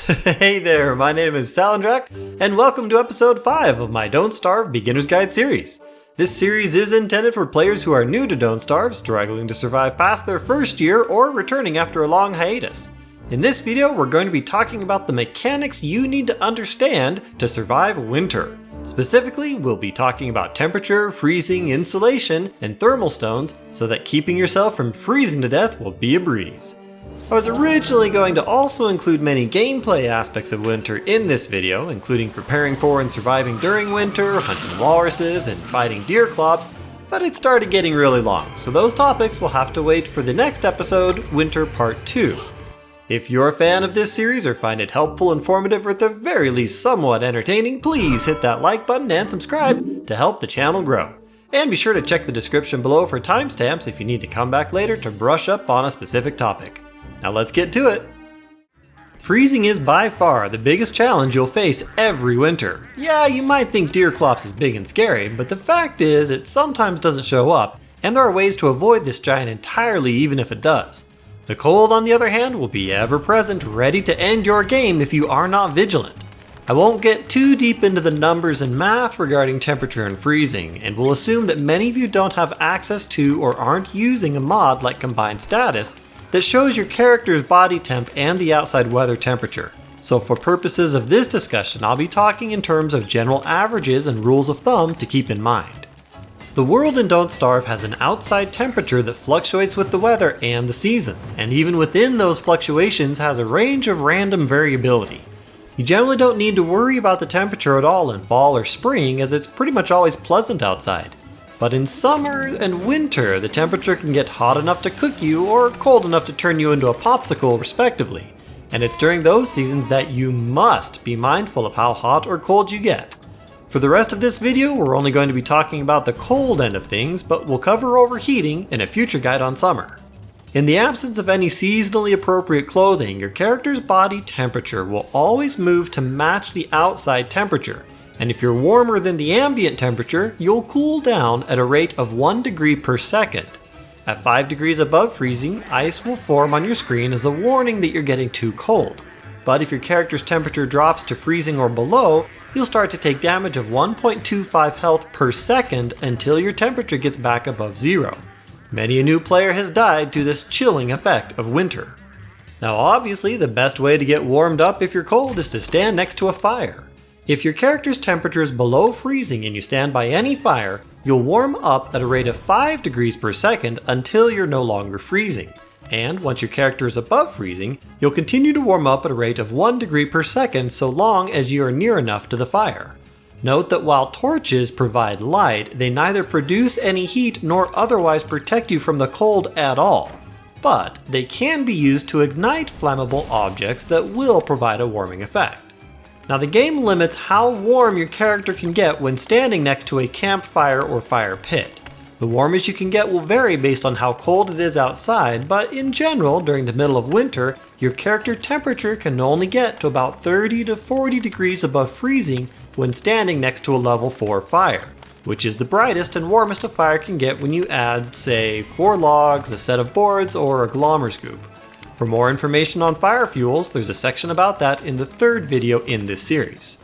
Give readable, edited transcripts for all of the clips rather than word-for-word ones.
Hey there, my name is Salendrak, and welcome to episode 5 of my Don't Starve Beginner's Guide series. This series is intended for players who are new to Don't Starve, struggling to survive past their first year, or returning after a long hiatus. In this video, we're going to be talking about the mechanics you need to understand to survive winter. Specifically, we'll be talking about temperature, freezing, insulation, and thermal stones, so that keeping yourself from freezing to death will be a breeze. I was originally going to also include many gameplay aspects of winter in this video, including preparing for and surviving during winter, hunting walruses, and fighting deer clops, but it started getting really long, so those topics will have to wait for the next episode, Winter Part 2. If you're a fan of this series or find it helpful, informative, or at the very least somewhat entertaining, please hit that like button and subscribe to help the channel grow. And be sure to check the description below for timestamps if you need to come back later to brush up on a specific topic. Now let's get to it! Freezing is by far the biggest challenge you'll face every winter. Yeah, you might think deer clops is big and scary, but the fact is it sometimes doesn't show up, and there are ways to avoid this giant entirely even if it does. The cold, on the other hand, will be ever present, ready to end your game if you are not vigilant. I won't get too deep into the numbers and math regarding temperature and freezing, and will assume that many of you don't have access to or aren't using a mod like Combined Status that shows your character's body temp and the outside weather temperature. So for purposes of this discussion, I'll be talking in terms of general averages and rules of thumb to keep in mind. The world in Don't Starve has an outside temperature that fluctuates with the weather and the seasons, and even within those fluctuations has a range of random variability. You generally don't need to worry about the temperature at all in fall or spring, as it's pretty much always pleasant outside. But in summer and winter, the temperature can get hot enough to cook you or cold enough to turn you into a popsicle respectively. And it's during those seasons that you must be mindful of how hot or cold you get. For the rest of this video, we're only going to be talking about the cold end of things, but we'll cover overheating in a future guide on summer. In the absence of any seasonally appropriate clothing, your character's body temperature will always move to match the outside temperature. And if you're warmer than the ambient temperature, you'll cool down at a rate of 1 degree per second. At 5 degrees above freezing, ice will form on your screen as a warning that you're getting too cold. But if your character's temperature drops to freezing or below, you'll start to take damage of 1.25 health per second until your temperature gets back above zero. Many a new player has died to this chilling effect of winter. Now obviously, the best way to get warmed up if you're cold is to stand next to a fire. If your character's temperature is below freezing and you stand by any fire, you'll warm up at a rate of 5 degrees per second until you're no longer freezing. And once your character is above freezing, you'll continue to warm up at a rate of 1 degree per second so long as you are near enough to the fire. Note that while torches provide light, they neither produce any heat nor otherwise protect you from the cold at all. But they can be used to ignite flammable objects that will provide a warming effect. Now the game limits how warm your character can get when standing next to a campfire or fire pit. The warmest you can get will vary based on how cold it is outside, but in general, during the middle of winter, your character temperature can only get to about 30 to 40 degrees above freezing when standing next to a level 4 fire, which is the brightest and warmest a fire can get when you add, say, 4 logs, a set of boards, or a glommer scoop. For more information on fire fuels, there's a section about that in the 3rd video in this series.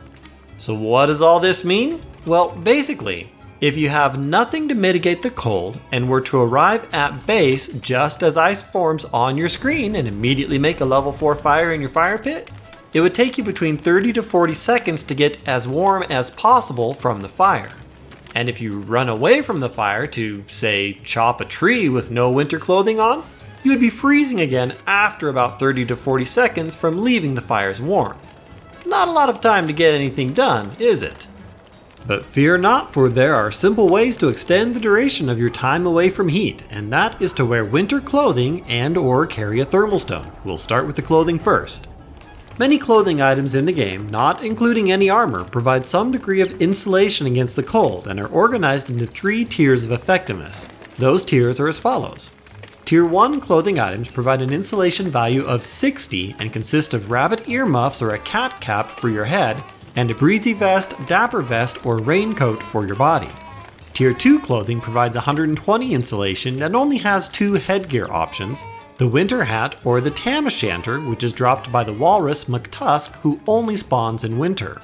So what does all this mean? Well, basically, if you have nothing to mitigate the cold and were to arrive at base just as ice forms on your screen and immediately make a level 4 fire in your fire pit, it would take you between 30 to 40 seconds to get as warm as possible from the fire. And if you run away from the fire to, say, chop a tree with no winter clothing on, you would be freezing again after about 30 to 40 seconds from leaving the fire's warmth. Not a lot of time to get anything done, is it? But fear not, for there are simple ways to extend the duration of your time away from heat, and that is to wear winter clothing and or carry a thermal stone. We'll start with the clothing first. Many clothing items in the game, not including any armor, provide some degree of insulation against the cold and are organized into 3 tiers of effectiveness. Those tiers are as follows. Tier 1 clothing items provide an insulation value of 60 and consist of rabbit earmuffs or a cat cap for your head, and a breezy vest, dapper vest, or raincoat for your body. Tier 2 clothing provides 120 insulation and only has 2 headgear options, the winter hat or the tam o'shanter, which is dropped by the walrus McTusk, who only spawns in winter.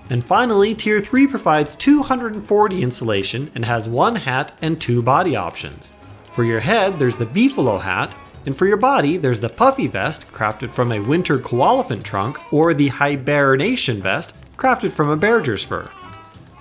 And finally, Tier 3 provides 240 insulation and has 1 hat and 2 body options. For your head, there's the beefalo hat, and for your body, there's the puffy vest, crafted from a winter koalefant trunk, or the hibernation vest, crafted from a bearger's fur.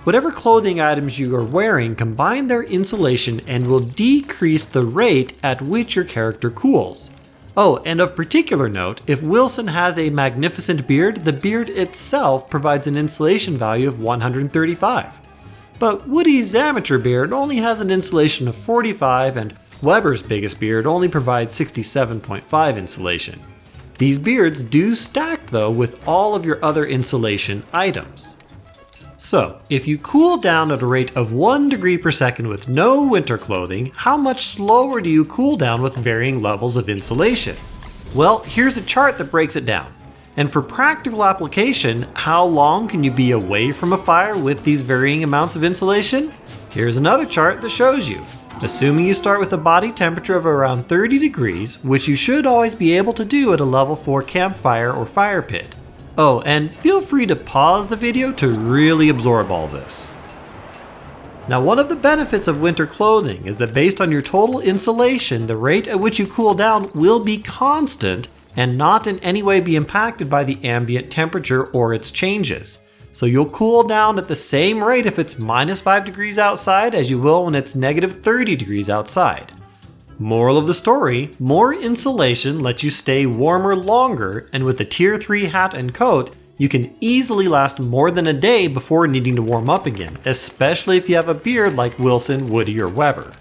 Whatever clothing items you are wearing combine their insulation and will decrease the rate at which your character cools. Oh, and of particular note, if Wilson has a magnificent beard, the beard itself provides an insulation value of 135. But Woody's amateur beard only has an insulation of 45, and Weber's biggest beard only provides 67.5 insulation. These beards do stack though with all of your other insulation items. So, if you cool down at a rate of 1 degree per second with no winter clothing, how much slower do you cool down with varying levels of insulation? Well, here's a chart that breaks it down. And for practical application, how long can you be away from a fire with these varying amounts of insulation? Here's another chart that shows you. Assuming you start with a body temperature of around 30 degrees, which you should always be able to do at a level 4 campfire or fire pit. Oh, and feel free to pause the video to really absorb all this. Now, one of the benefits of winter clothing is that based on your total insulation, the rate at which you cool down will be constant and not in any way be impacted by the ambient temperature or its changes. So you'll cool down at the same rate if it's -5 degrees outside as you will when it's -30 degrees outside. Moral of the story, more insulation lets you stay warmer longer, and with the Tier 3 hat and coat, you can easily last more than a day before needing to warm up again, especially if you have a beard like Wilson, Woody, or Weber.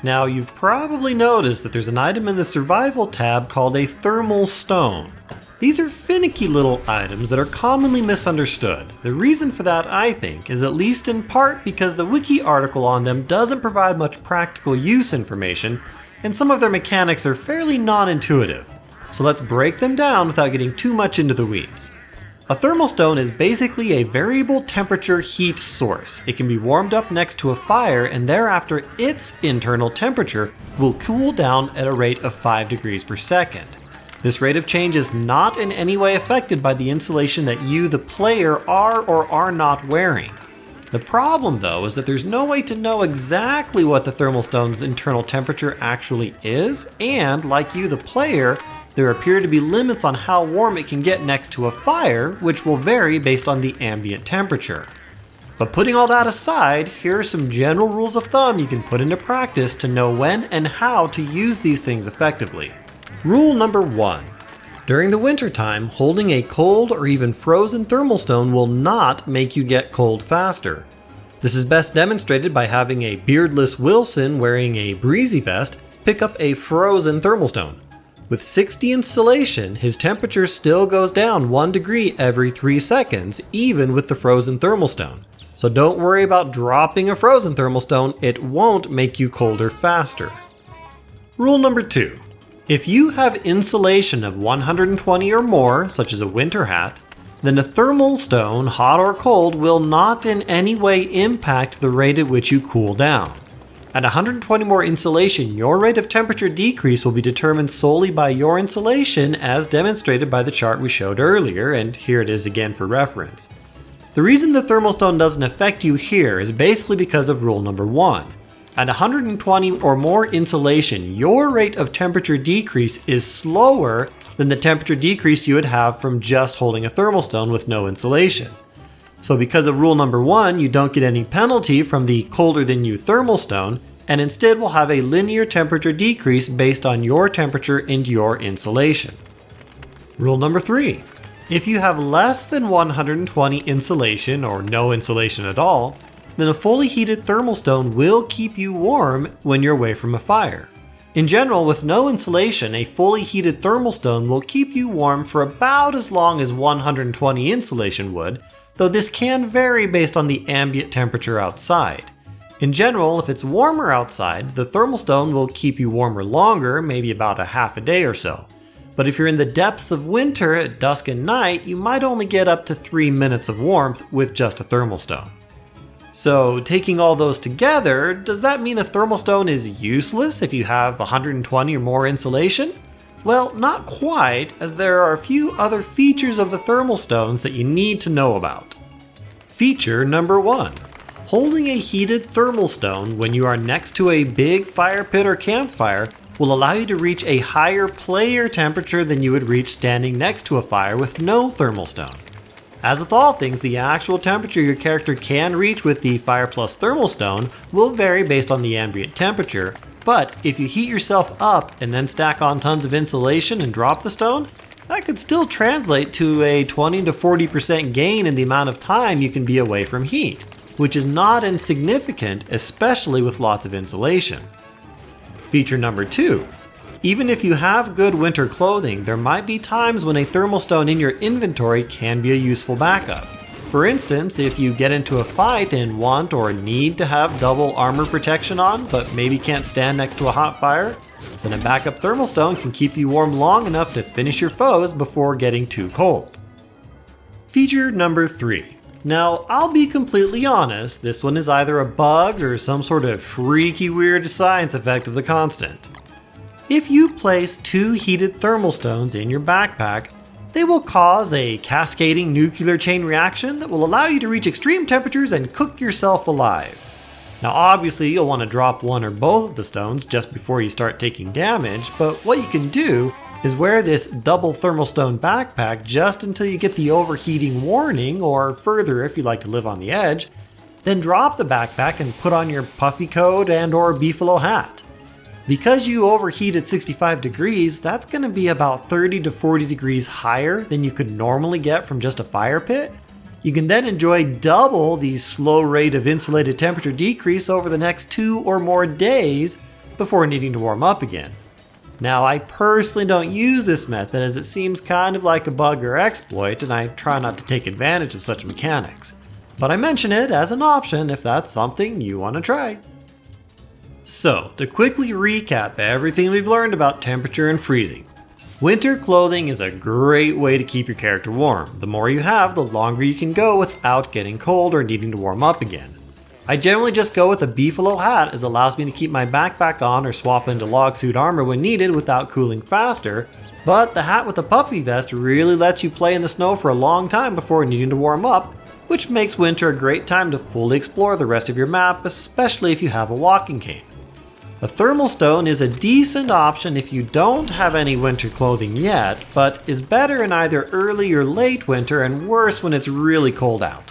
Now, you've probably noticed that there's an item in the survival tab called a thermal stone. These are finicky little items that are commonly misunderstood. The reason for that, I think, is at least in part because the wiki article on them doesn't provide much practical use information, and some of their mechanics are fairly non-intuitive. So let's break them down without getting too much into the weeds. A thermal stone is basically a variable temperature heat source. It can be warmed up next to a fire, and thereafter its internal temperature will cool down at a rate of 5 degrees per second. This rate of change is not in any way affected by the insulation that you, the player, are or are not wearing. The problem, though, is that there's no way to know exactly what the thermal stone's internal temperature actually is, and like you, the player, there appear to be limits on how warm it can get next to a fire, which will vary based on the ambient temperature. But putting all that aside, here are some general rules of thumb you can put into practice to know when and how to use these things effectively. Rule number 1. During the winter time, holding a cold or even frozen thermal stone will not make you get cold faster. This is best demonstrated by having a beardless Wilson wearing a breezy vest pick up a frozen thermal stone. With 60 insulation, his temperature still goes down 1 degree every 3 seconds, even with the frozen thermal stone. So don't worry about dropping a frozen thermal stone, it won't make you colder faster. Rule number 2. If you have insulation of 120 or more, such as a winter hat, then a thermal stone, hot or cold, will not in any way impact the rate at which you cool down. At 120 more insulation, your rate of temperature decrease will be determined solely by your insulation, as demonstrated by the chart we showed earlier, and here it is again for reference. The reason the thermal stone doesn't affect you here is basically because of rule number 1. At 120 or more insulation, your rate of temperature decrease is slower than the temperature decrease you would have from just holding a thermal stone with no insulation. So because of rule number 1, you don't get any penalty from the colder than you thermal stone, and instead will have a linear temperature decrease based on your temperature and your insulation. Rule number 3. If you have less than 120 insulation or no insulation at all, then a fully heated thermal stone will keep you warm when you're away from a fire. In general, with no insulation, a fully heated thermal stone will keep you warm for about as long as 120 insulation would, though this can vary based on the ambient temperature outside. In general, if it's warmer outside, the thermal stone will keep you warmer longer, maybe about a half a day or so. But if you're in the depths of winter at dusk and night, you might only get up to 3 minutes of warmth with just a thermal stone. So taking all those together, does that mean a thermal stone is useless if you have 120 or more insulation? Well, not quite, as there are a few other features of the thermal stones that you need to know about. Feature number 1. Holding a heated thermal stone when you are next to a big fire pit or campfire will allow you to reach a higher player temperature than you would reach standing next to a fire with no thermal stone. As with all things, the actual temperature your character can reach with the Fire Plus Thermal Stone will vary based on the ambient temperature, but if you heat yourself up and then stack on tons of insulation and drop the stone, that could still translate to a 20 to 40% gain in the amount of time you can be away from heat, which is not insignificant, especially with lots of insulation. Feature number 2. Even if you have good winter clothing, there might be times when a thermal stone in your inventory can be a useful backup. For instance, if you get into a fight and want or need to have double armor protection on, but maybe can't stand next to a hot fire, then a backup thermal stone can keep you warm long enough to finish your foes before getting too cold. Feature number 3. Now, I'll be completely honest, this one is either a bug or some sort of freaky weird science effect of the constant. If you place 2 heated thermal stones in your backpack, they will cause a cascading nuclear chain reaction that will allow you to reach extreme temperatures and cook yourself alive. Now obviously you'll want to drop one or both of the stones just before you start taking damage, but what you can do is wear this double thermal stone backpack just until you get the overheating warning, or further if you like to live on the edge, then drop the backpack and put on your puffy coat and or beefalo hat. Because you overheat at 65 degrees, that's going to be about 30 to 40 degrees higher than you could normally get from just a fire pit. You can then enjoy double the slow rate of insulated temperature decrease over the next 2 or more days before needing to warm up again. Now, I personally don't use this method as it seems kind of like a bug or exploit, and I try not to take advantage of such mechanics. But I mention it as an option if that's something you want to try. So, to quickly recap everything we've learned about temperature and freezing. Winter clothing is a great way to keep your character warm. The more you have, the longer you can go without getting cold or needing to warm up again. I generally just go with a beefalo hat as it allows me to keep my backpack on or swap into log suit armor when needed without cooling faster, but the hat with the puffy vest really lets you play in the snow for a long time before needing to warm up, which makes winter a great time to fully explore the rest of your map, especially if you have a walking cane. A thermal stone is a decent option if you don't have any winter clothing yet, but is better in either early or late winter and worse when it's really cold out.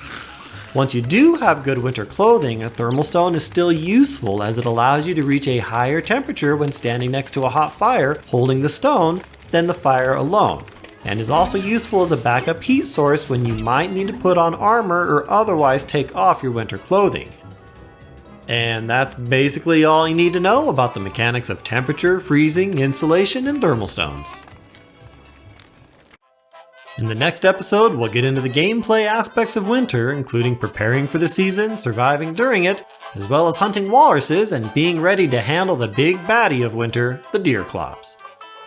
Once you do have good winter clothing, a thermal stone is still useful as it allows you to reach a higher temperature when standing next to a hot fire holding the stone than the fire alone, and is also useful as a backup heat source when you might need to put on armor or otherwise take off your winter clothing. And that's basically all you need to know about the mechanics of temperature, freezing, insulation, and thermal stones. In the next episode, we'll get into the gameplay aspects of winter, including preparing for the season, surviving during it, as well as hunting walruses and being ready to handle the big baddie of winter, the deer clops.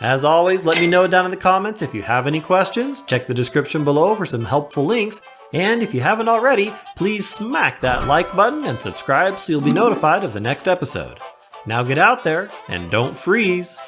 As always, let me know down in the comments if you have any questions, check the description below for some helpful links, and if you haven't already, please smack that like button and subscribe so you'll be notified of the next episode. Now get out there and don't freeze!